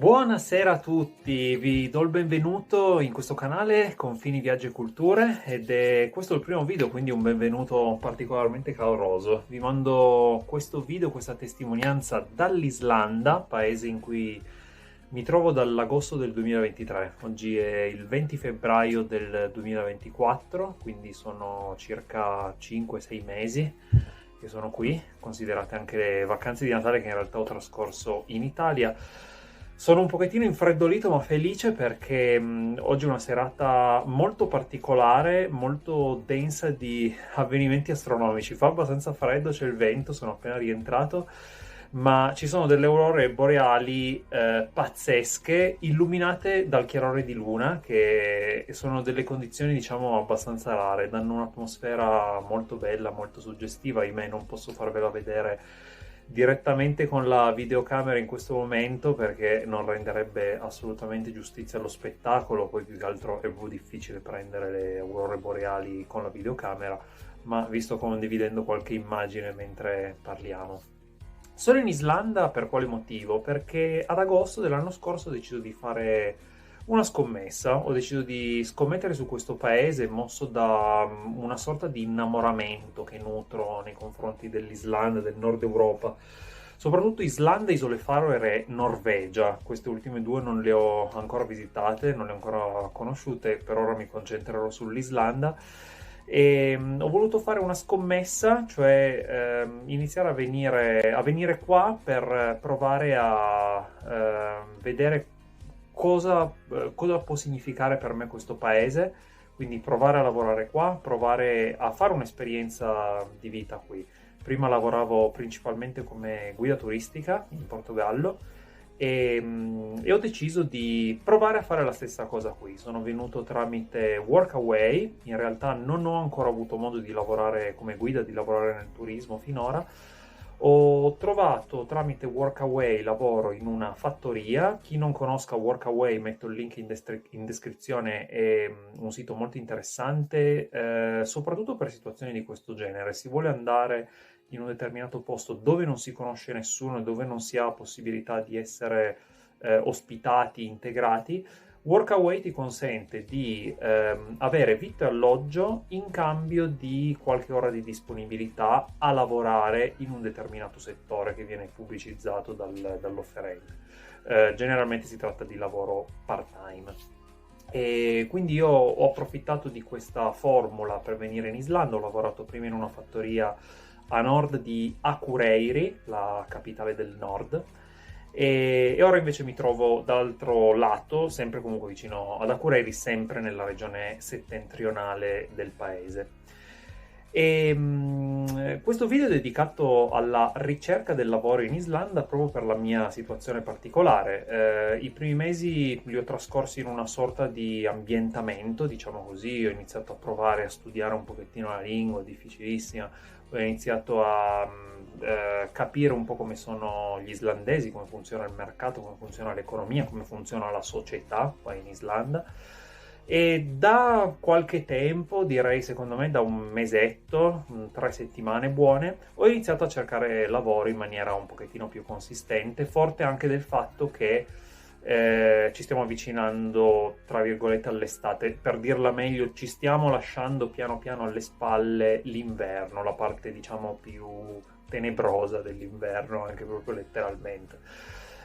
Buonasera a tutti, vi do il benvenuto in questo canale Confini, Viaggi e Culture ed è questo il primo video, quindi un benvenuto particolarmente caloroso. Vi mando questo video, questa testimonianza dall'Islanda, paese in cui mi trovo dall'agosto del 2023. Oggi è il 20 febbraio del 2024, quindi sono circa 5-6 mesi che sono qui, considerate anche le vacanze di Natale che in realtà ho trascorso in Italia. Sono un pochettino infreddolito ma felice perché oggi è una serata molto particolare, molto densa di avvenimenti astronomici. Fa abbastanza freddo, c'è il vento, sono appena rientrato, ma ci sono delle aurore boreali pazzesche, illuminate dal chiarore di luna, che sono delle condizioni, diciamo, abbastanza rare, danno un'atmosfera molto bella, molto suggestiva. Ahimè, non posso farvela vedere direttamente con la videocamera in questo momento perché non renderebbe assolutamente giustizia allo spettacolo, poi più che altro è più difficile prendere le aurore boreali con la videocamera, ma vi sto condividendo qualche immagine mentre parliamo. Sono in Islanda per quale motivo? Perché ad agosto dell'anno scorso ho deciso di fare una scommessa, ho deciso di scommettere su questo paese mosso da una sorta di innamoramento che nutro nei confronti dell'Islanda, del nord Europa. Soprattutto Islanda, Isole Faroe e Norvegia. Queste ultime due non le ho ancora visitate, non le ho ancora conosciute, per ora mi concentrerò sull'Islanda. E ho voluto fare una scommessa, cioè iniziare a venire qua per provare a vedere cosa può significare per me questo paese, quindi provare a lavorare qua, provare a fare un'esperienza di vita qui. Prima lavoravo principalmente come guida turistica in Portogallo e ho deciso di provare a fare la stessa cosa qui. Sono venuto tramite Workaway, in realtà non ho ancora avuto modo di lavorare come guida, di lavorare nel turismo finora. Ho trovato tramite Workaway lavoro in una fattoria. Chi non conosca Workaway, metto il link in descrizione, è un sito molto interessante, soprattutto per situazioni di questo genere. Si vuole andare in un determinato posto dove non si conosce nessuno e dove non si ha possibilità di essere ospitati, integrati. Workaway ti consente di avere vitto e alloggio in cambio di qualche ora di disponibilità a lavorare in un determinato settore che viene pubblicizzato dall'offerente. Generalmente si tratta di lavoro part-time. E quindi io ho approfittato di questa formula per venire in Islanda. Ho lavorato prima in una fattoria a nord di Akureyri, la capitale del nord, e ora invece mi trovo dall'altro lato, sempre comunque vicino ad Akureyri, sempre nella regione settentrionale del paese. Questo video è dedicato alla ricerca del lavoro in Islanda proprio per la mia situazione particolare. I primi mesi li ho trascorsi in una sorta di ambientamento, diciamo così. Ho iniziato a provare a studiare un pochettino la lingua, difficilissima. Ho iniziato a capire un po' come sono gli islandesi, come funziona il mercato, come funziona l'economia, come funziona la società qua in Islanda. E da qualche tempo, direi secondo me da un mesetto, 3 settimane buone, ho iniziato a cercare lavoro in maniera un pochettino più consistente, forte anche del fatto che ci stiamo avvicinando, tra virgolette, all'estate. Per dirla meglio, ci stiamo lasciando piano piano alle spalle l'inverno, la parte diciamo più tenebrosa dell'inverno, anche proprio letteralmente.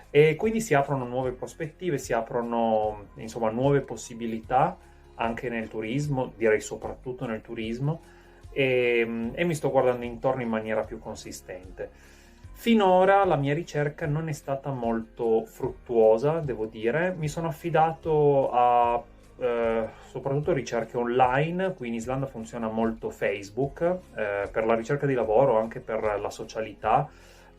E quindi si aprono nuove prospettive, si aprono insomma nuove possibilità anche nel turismo, direi soprattutto nel turismo, e mi sto guardando intorno in maniera più consistente. Finora la mia ricerca non è stata molto fruttuosa, devo dire. Mi sono affidato a soprattutto ricerche online. Qui in Islanda funziona molto Facebook per la ricerca di lavoro, anche per la socialità,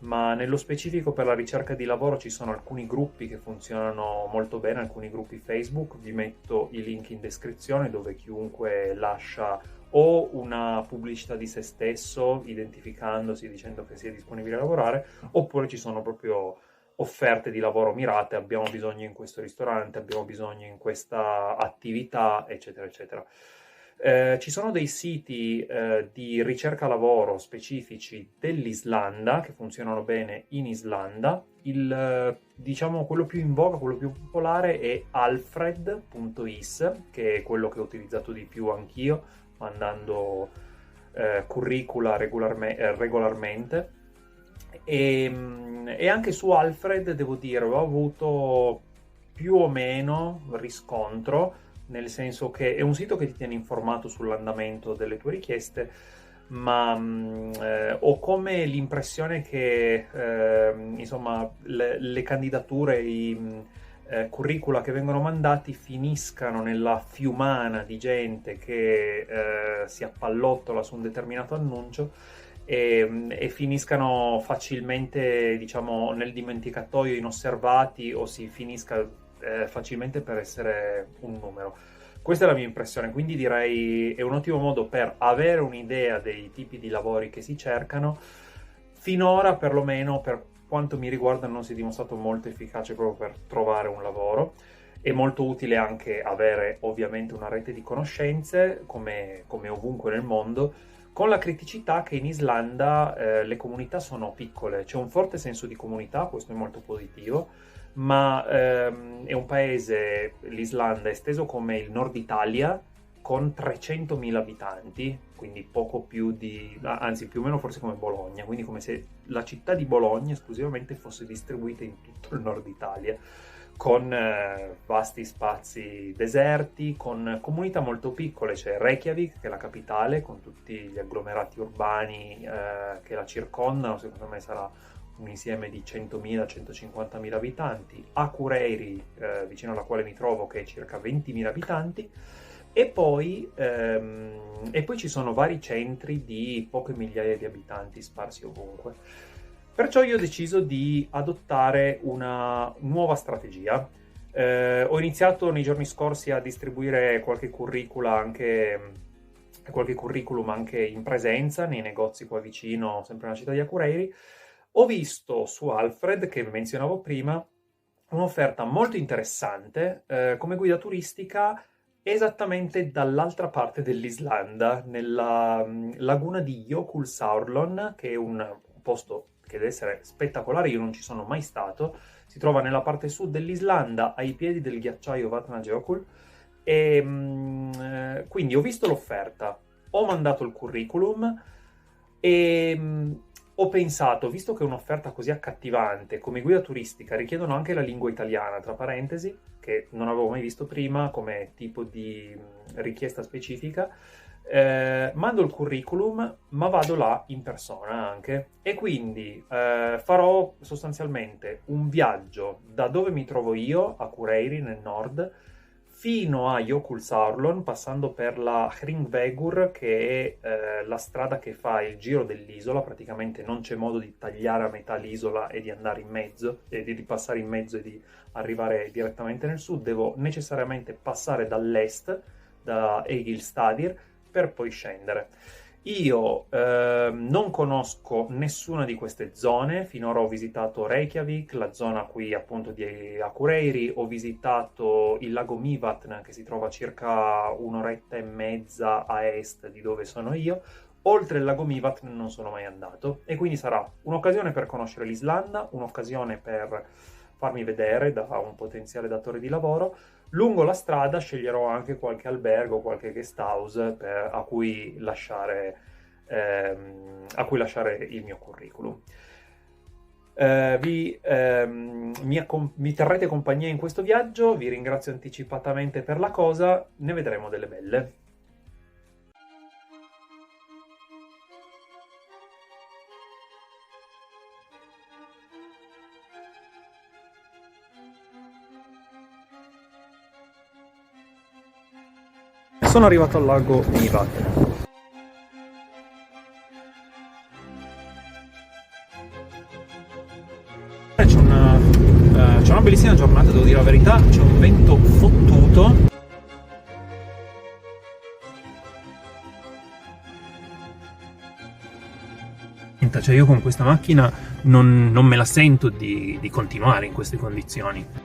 ma nello specifico per la ricerca di lavoro ci sono alcuni gruppi che funzionano molto bene, alcuni gruppi Facebook. Vi metto i link in descrizione dove chiunque lascia o una pubblicità di se stesso identificandosi, dicendo che sia disponibile a lavorare, oppure ci sono proprio offerte di lavoro mirate: abbiamo bisogno in questo ristorante, abbiamo bisogno in questa attività, eccetera eccetera. Ci sono dei siti di ricerca lavoro specifici dell'Islanda che funzionano bene in Islanda. Diciamo quello più in voga, quello più popolare è alfred.is, che è quello che ho utilizzato di più anch'io, mandando curricula regolarmente. E anche su Alfred, devo dire, ho avuto più o meno riscontro, nel senso che è un sito che ti tiene informato sull'andamento delle tue richieste, ma ho come l'impressione che insomma le candidature, i curricula che vengono mandati finiscano nella fiumana di gente che si appallottola su un determinato annuncio e finiscano facilmente, diciamo, nel dimenticatoio inosservati, o si finisca facilmente per essere un numero. Questa è la mia impressione, quindi direi è un ottimo modo per avere un'idea dei tipi di lavori che si cercano. Finora, perlomeno per quanto mi riguarda, non si è dimostrato molto efficace proprio per trovare un lavoro. È molto utile anche avere ovviamente una rete di conoscenze, come ovunque nel mondo, con la criticità che in Islanda le comunità sono piccole. C'è un forte senso di comunità, questo è molto positivo, ma è un paese, l'Islanda, esteso come il nord Italia, con 300.000 abitanti, quindi poco più di, anzi più o meno forse come Bologna, quindi come se la città di Bologna esclusivamente fosse distribuita in tutto il nord Italia, con vasti spazi deserti, con comunità molto piccole. C'è Reykjavik, che è la capitale, con tutti gli agglomerati urbani che la circondano. Secondo me sarà un insieme di 100.000-150.000 abitanti. Akureyri, vicino alla quale mi trovo, che è circa 20.000 abitanti. E poi ci sono vari centri di poche migliaia di abitanti sparsi ovunque. Perciò io ho deciso di adottare una nuova strategia. Ho iniziato nei giorni scorsi a distribuire qualche curriculum anche in presenza nei negozi qua vicino, sempre nella città di Akureyri. Ho visto su Alfred, che menzionavo prima, un'offerta molto interessante come guida turistica esattamente dall'altra parte dell'Islanda, nella laguna di Jökulsárlón, che è un posto che deve essere spettacolare. Io non ci sono mai stato. Si trova nella parte sud dell'Islanda, ai piedi del ghiacciaio Vatnajökull, e quindi ho visto l'offerta, ho mandato il curriculum e ho pensato, visto che è un'offerta così accattivante, come guida turistica richiedono anche la lingua italiana, tra parentesi, che non avevo mai visto prima come tipo di richiesta specifica, mando il curriculum, ma vado là in persona anche, e quindi farò sostanzialmente un viaggio da dove mi trovo io, a Akureyri nel nord, fino a Jökulsárlón, passando per la Hringvegur, che è la strada che fa il giro dell'isola. Praticamente non c'è modo di tagliare a metà l'isola e di andare in mezzo, e di passare in mezzo e di arrivare direttamente nel sud. Devo necessariamente passare dall'est, da Egilsstaðir, per poi scendere. Io non conosco nessuna di queste zone. Finora ho visitato Reykjavik, la zona qui appunto di Akureyri, ho visitato il lago Mývatn, che si trova circa un'oretta e mezza a est di dove sono io. Oltre il lago Mývatn non sono mai andato, e quindi sarà un'occasione per conoscere l'Islanda, un'occasione per farmi vedere da un potenziale datore di lavoro. Lungo la strada sceglierò anche qualche albergo, qualche guest house a cui lasciare il mio curriculum. Mi terrete compagnia in questo viaggio, vi ringrazio anticipatamente per la cosa, ne vedremo delle belle. Sono arrivato al lago Mývatn. C'è una bellissima giornata, devo dire la verità, c'è un vento fottuto. Cioè io con questa macchina non me la sento di continuare in queste condizioni.